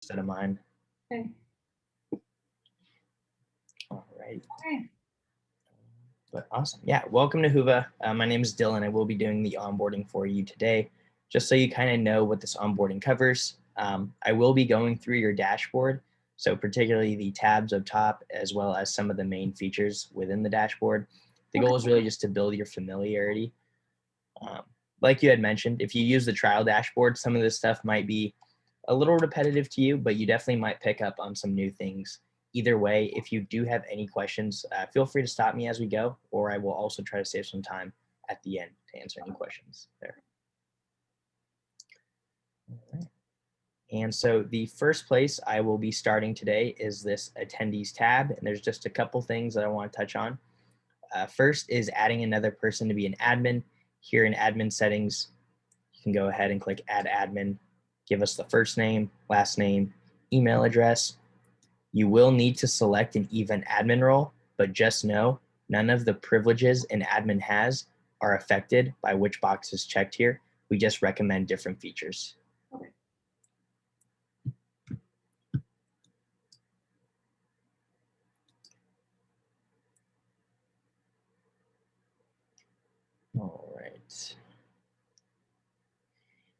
instead of mine. Okay. All right. Okay. But awesome. Yeah. Welcome to Whova. My name is Dylan. I will be doing the onboarding for you today, just so you kind of know what this onboarding covers. I will be going through your dashboard, so particularly the tabs up top, as well as some of the main features within the dashboard. The goal is really just to build your familiarity. Like you had mentioned, if you use the trial dashboard, some of this stuff might be a little repetitive to you, but you definitely might pick up on some new things. Either way, if you do have any questions, feel free to stop me as we go, or I will also try to save some time at the end to answer any questions there. All right. And so the first place I will be starting today is this attendees tab, and there's just a couple things that I want to touch on. First is adding another person to be an admin. Here in admin settings, you can go ahead and click add admin, give us the first name, last name, email address. You will need to select an event admin role, but just know none of the privileges an admin has are affected by which box is checked here. We just recommend different features. Okay. All right.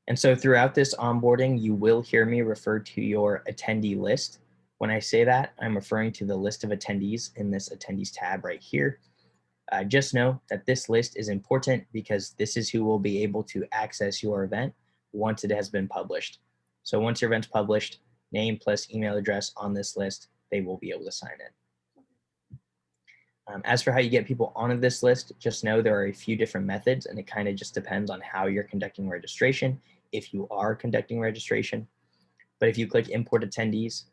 And so throughout this onboarding, you will hear me refer to your attendee list. When I say that, I'm referring to the list of attendees in this attendees tab right here. Just know that this list is important because this is who will be able to access your event once it has been published. So once your event's published, name plus email address on this list, they will be able to sign in. As for how you get people onto this list, just know there are a few different methods, and it kind of just depends on how you're conducting registration, if you are conducting registration. But if you click import attendees,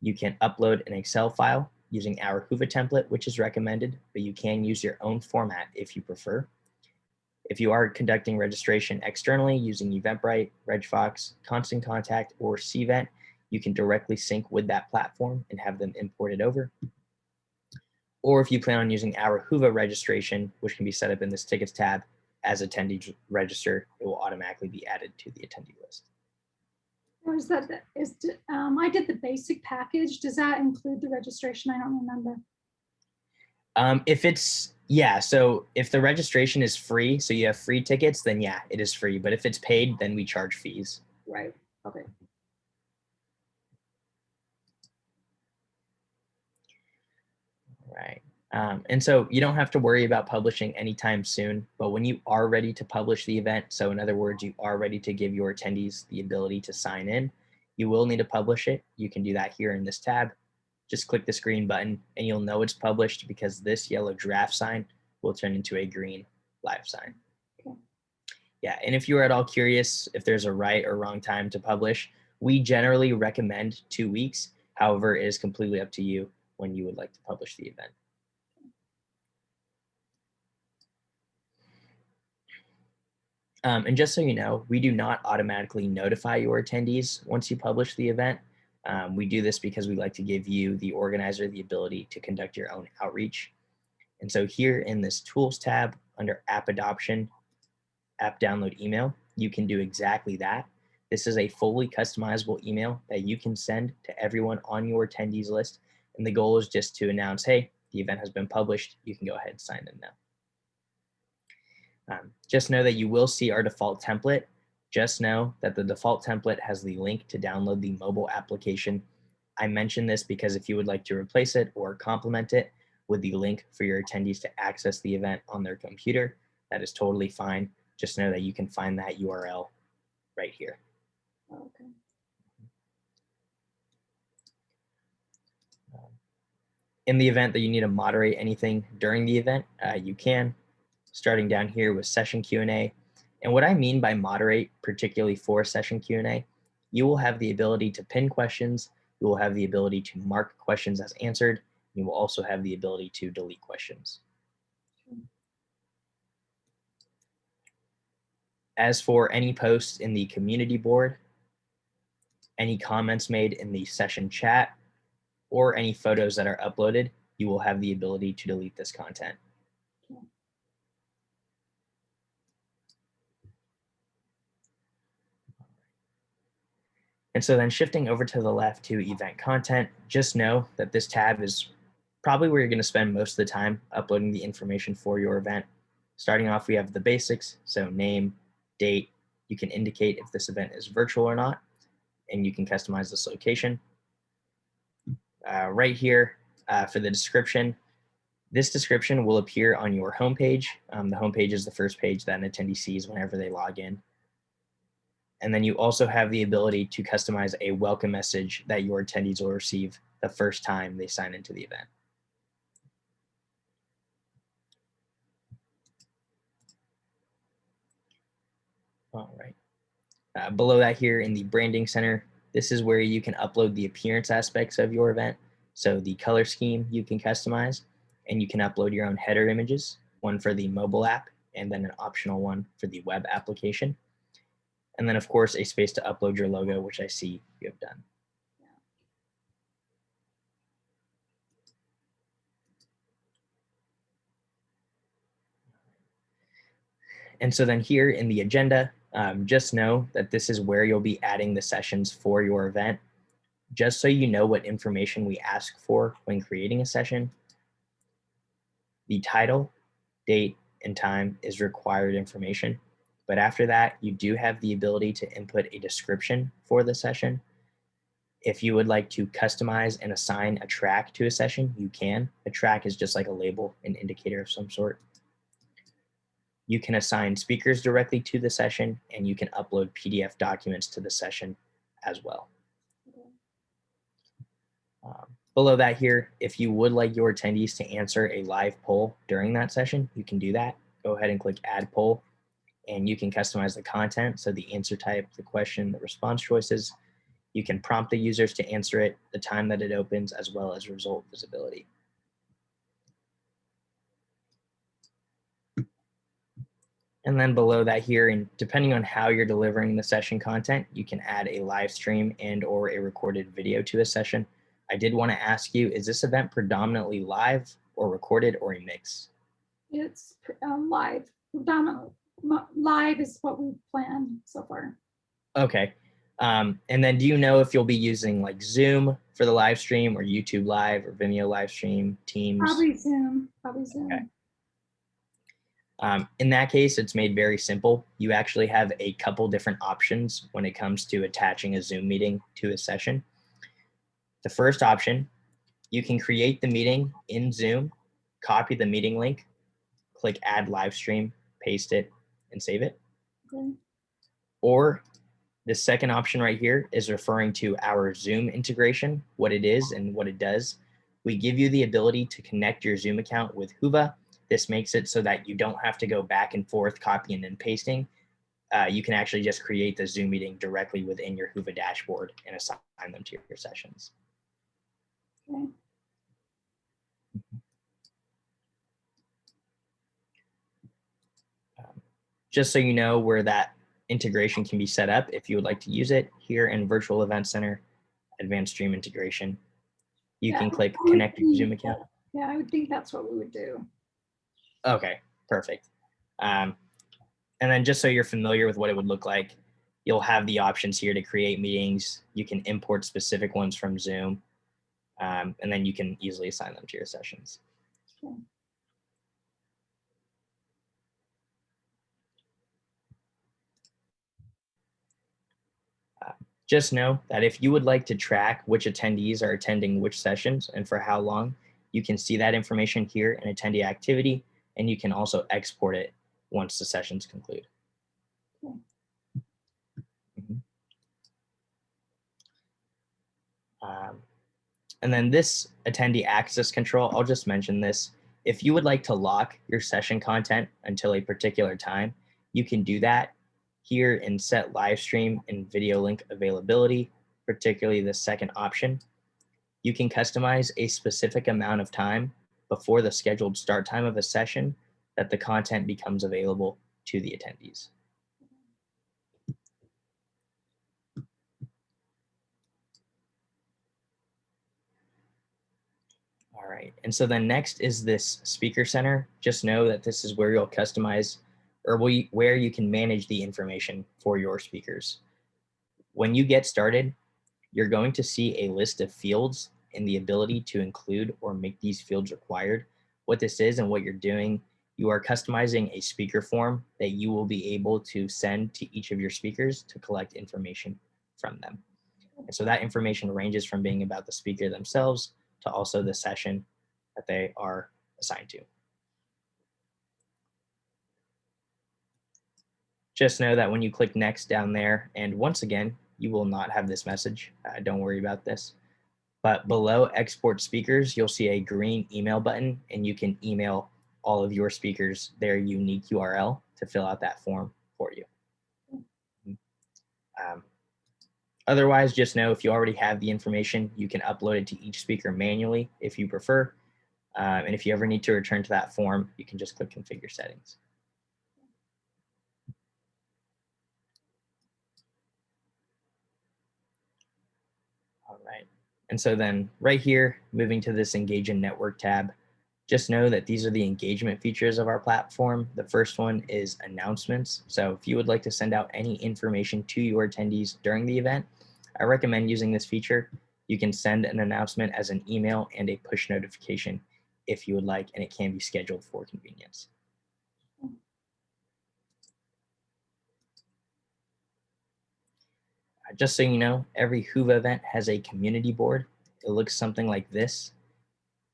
you can upload an Excel file using our Whova template, which is recommended, but you can use your own format if you prefer. If you are conducting registration externally using Eventbrite, RegFox, Constant Contact, or Cvent, you can directly sync with that platform and have them imported over. Or if you plan on using our Whova registration, which can be set up in this tickets tab, as attendees register, it will automatically be added to the attendee list. Or is that I did the basic package. Does that include the registration? I don't remember. If it's, yeah, so if the registration is free, so you have free tickets, then yeah, it is free. But if it's paid, then we charge fees. Right. Okay. Right. And so you don't have to worry about publishing anytime soon, but when you are ready to publish the event, so in other words, you are ready to give your attendees the ability to sign in, you will need to publish it. You can do that here in this tab. Just click this green button and you'll know it's published because this yellow draft sign will turn into a green live sign. Okay. Yeah, and if you're at all curious if there's a right or wrong time to publish, we generally recommend 2 weeks. However, it is completely up to you when you would like to publish the event. And just so you know, we do not automatically notify your attendees once you publish the event. We do this because we like to give you, the organizer, the ability to conduct your own outreach. And so here in this Tools tab under App Adoption, App Download Email, you can do exactly that. This is a fully customizable email that you can send to everyone on your attendees list. And the goal is just to announce, hey, the event has been published. You can go ahead and sign in now. Just know that you will see our default template. Just know that the default template has the link to download the mobile application. I mention this because if you would like to replace it or complement it with the link for your attendees to access the event on their computer, that is totally fine. Just know that you can find that URL right here. Okay. In the event that you need to moderate anything during the event, you can, starting down here with session Q&A. And what I mean by moderate, particularly for session Q&A, you will have the ability to pin questions. You will have the ability to mark questions as answered. You will also have the ability to delete questions. As for any posts in the community board, any comments made in the session chat, or any photos that are uploaded, you will have the ability to delete this content. And so then shifting over to the left to event content, just know that this tab is probably where you're going to spend most of the time uploading the information for your event. Starting off, we have the basics, so name, date. You can indicate if this event is virtual or not, and you can customize this location. Right here for the description, this description will appear on your homepage. The homepage is the first page that an attendee sees whenever they log in. And then you also have the ability to customize a welcome message that your attendees will receive the first time they sign into the event. All right. Below that here in the branding center, this is where you can upload the appearance aspects of your event. So the color scheme you can customize, and you can upload your own header images, one for the mobile app, and then an optional one for the web application. And then of course, a space to upload your logo, which I see you have done. And so then here in the agenda, just know that this is where you'll be adding the sessions for your event. Just so you know what information we ask for when creating a session, the title, date, and time is required information. But after that, you do have the ability to input a description for the session. If you would like to customize and assign a track to a session, you can. A track is just like a label, an indicator of some sort. You can assign speakers directly to the session, and you can upload PDF documents to the session as well. Below that here, if you would like your attendees to answer a live poll during that session, you can do that. Go ahead and click Add Poll, and you can customize the content, so the answer type, the question, the response choices. You can prompt the users to answer it, the time that it opens, as well as result visibility. And then below that here, and depending on how you're delivering the session content, you can add a live stream and or a recorded video to a session. I did want to ask you, is this event predominantly live or recorded or a mix? It's live. Predominantly live is what we planned so far. Okay. And then do you know if you'll be using like Zoom for the live stream or YouTube Live or Vimeo live stream, Teams? Probably Zoom. Probably Zoom. Okay. In that case, it's made very simple. You actually have a couple different options when it comes to attaching a Zoom meeting to a session. The first option, you can create the meeting in Zoom, copy the meeting link, click Add Live Stream, paste it, and save it. Okay. Or the second option right here is referring to our Zoom integration, what it is and what it does. We give you the ability to connect your Zoom account with Whova. This makes it so that you don't have to go back and forth copying and pasting. You can actually just create the Zoom meeting directly within your Whova dashboard and assign them to your sessions. Okay. Just so you know where that integration can be set up, if you would like to use it, here in Virtual Event Center, Advanced Stream Integration, you can click Connect your Zoom account. Yeah, I would think that's what we would do. Okay, perfect. And then just so you're familiar with what it would look like, you'll have the options here to create meetings. You can import specific ones from Zoom, and then you can easily assign them to your sessions. Okay. Just know that if you would like to track which attendees are attending which sessions and for how long, you can see that information here in attendee activity, and you can also export it once the sessions conclude. Okay. And then this attendee access control, I'll just mention this. If you would like to lock your session content until a particular time, you can do that here in set live stream and video link availability, particularly the second option. You can customize a specific amount of time before the scheduled start time of a session that the content becomes available to the attendees. All right, and so then next is this speaker center. Just know that this is where you'll customize or where you can manage the information for your speakers. When you get started, you're going to see a list of fields and the ability to include or make these fields required. What this is and what you're doing, you are customizing a speaker form that you will be able to send to each of your speakers to collect information from them. And so that information ranges from being about the speaker themselves to also the session that they are assigned to. Just know that when you click next down there, and once again, you will not have this message. Don't worry about this. But below export speakers, you'll see a green email button, and you can email all of your speakers their unique URL to fill out that form for you. Otherwise, just know if you already have the information, you can upload it to each speaker manually if you prefer. And if you ever need to return to that form, you can just click Configure Settings. All right. And so then right here, moving to this Engage in Network tab, just know that these are the engagement features of our platform. The first one is announcements. So if you would like to send out any information to your attendees during the event, I recommend using this feature. You can send an announcement as an email and a push notification if you would like, and it can be scheduled for convenience. Just so you know, every Whova event has a community board. It looks something like this.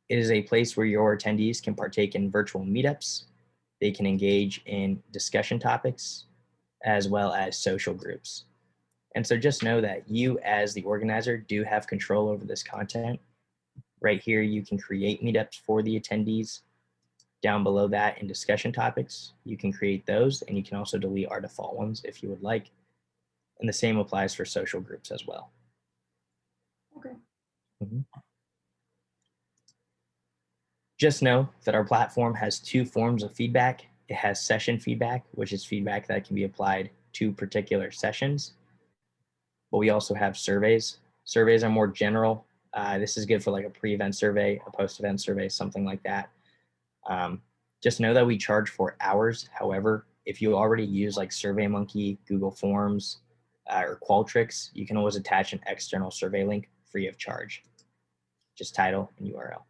It is a place where your attendees can partake in virtual meetups. They can engage in discussion topics as well as social groups. And so just know that you as the organizer do have control over this content. Right here, you can create meetups for the attendees. Down below that in discussion topics, you can create those, and you can also delete our default ones if you would like. And the same applies for social groups as well. Okay. Just know that our platform has two forms of feedback. It has session feedback, which is feedback that can be applied to particular sessions. But we also have surveys. Surveys are more general. This is good for like a pre-event survey, a post-event survey, something like that. Just know that we charge for hours. However, if you already use like SurveyMonkey, Google Forms, or Qualtrics, you can always attach an external survey link free of charge. Just title and URL.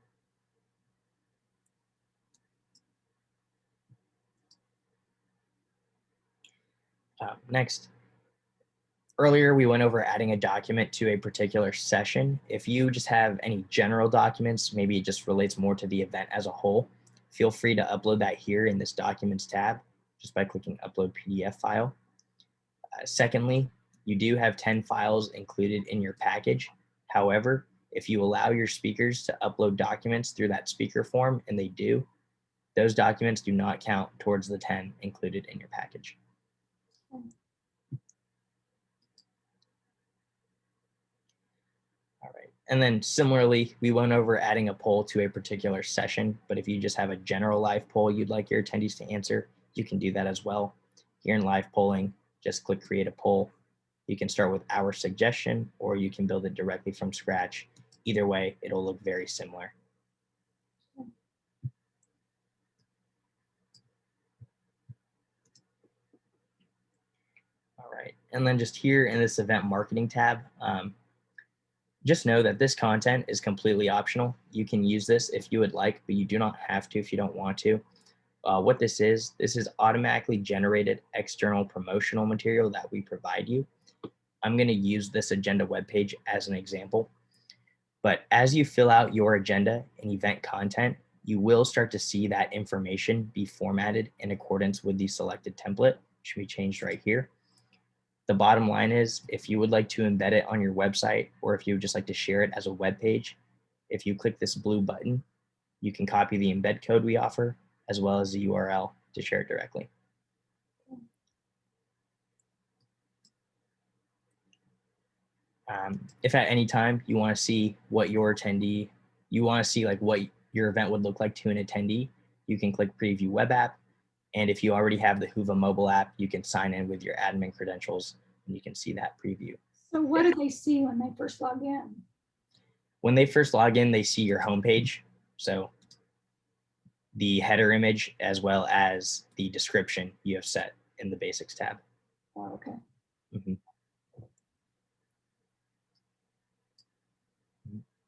Next, earlier we went over adding a document to a particular session. If you just have any general documents, maybe it just relates more to the event as a whole, feel free to upload that here in this Documents tab just by clicking Upload PDF file. Secondly, you do have 10 files included in your package. However, if you allow your speakers to upload documents through that speaker form, and they do, those documents do not count towards the 10 included in your package. All right. And then similarly, we went over adding a poll to a particular session, but if you just have a general live poll you'd like your attendees to answer, you can do that as well. Here in live polling, just click create a poll. You can start with our suggestion, or you can build it directly from scratch. Either way, it'll look very similar. All right. And then just here in this event marketing tab, just know that this content is completely optional. You can use this if you would like, but you do not have to if you don't want to. What this is automatically generated external promotional material that we provide you. I'm going to use this agenda webpage as an example. But as you fill out your agenda and event content, you will start to see that information be formatted in accordance with the selected template, which can be changed right here. The bottom line is, if you would like to embed it on your website, or if you would just like to share it as a web page, if you click this blue button, you can copy the embed code we offer, as well as the URL to share it directly. If at any time you want to see what your attendee, you want to see like what your event would look like to an attendee, you can click Preview Web App. And if you already have the Whova mobile app, you can sign in with your admin credentials and you can see that preview. So what do they see when they first log in? When they first log in, they see your homepage. So the header image as well as the description you have set in the Basics tab. Oh, okay. Mm-hmm.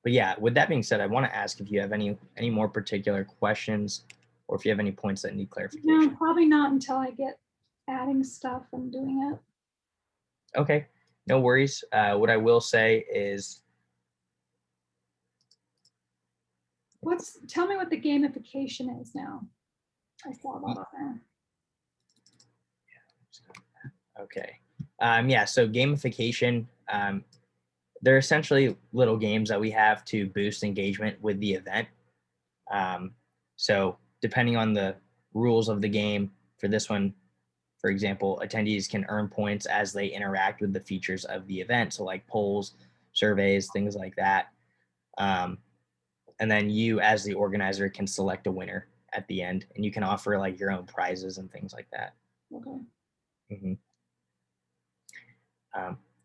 But yeah, with that being said, I want to ask if you have any more particular questions, or if you have any points that need No, clarification. probably not until I get adding stuff and doing it. Okay, no worries. What I will say is, Tell me what the gamification is now. I saw that on there. okay, yeah. So gamification, they're essentially little games that we have to boost engagement with the event. So depending on the rules of the game, for this one, for example, attendees can earn points as they interact with the features of the event. So like polls, surveys, things like that. Um, and then you, as the organizer, can select a winner at the end, and you can offer like your own prizes and things like that. Okay. Mm-hmm.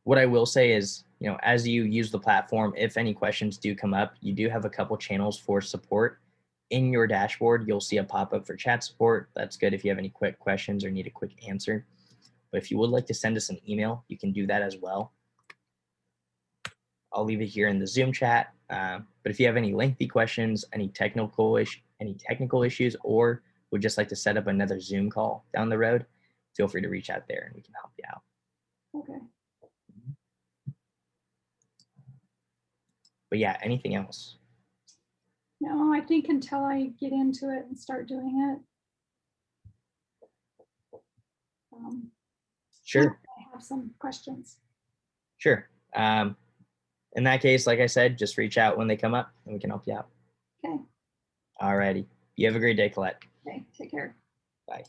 What I will say is, as you use the platform, if any questions do come up, you do have a couple channels for support. In your dashboard, you'll see a pop-up for chat support. That's good if you have any quick questions or need a quick answer. But if you would like to send us an email, you can do that as well. I'll leave it here in the Zoom chat. But if you have any lengthy questions, any technical issues, or would just like to set up another Zoom call down the road, feel free to reach out there and we can help you out. Okay. But yeah, anything else? No, I think until I get into it and start doing it. Sure. I have some questions. Sure. In that case, like I said, just reach out when they come up and we can help you out. Okay. All righty. You have a great day, Colette. Okay. Take care. Bye.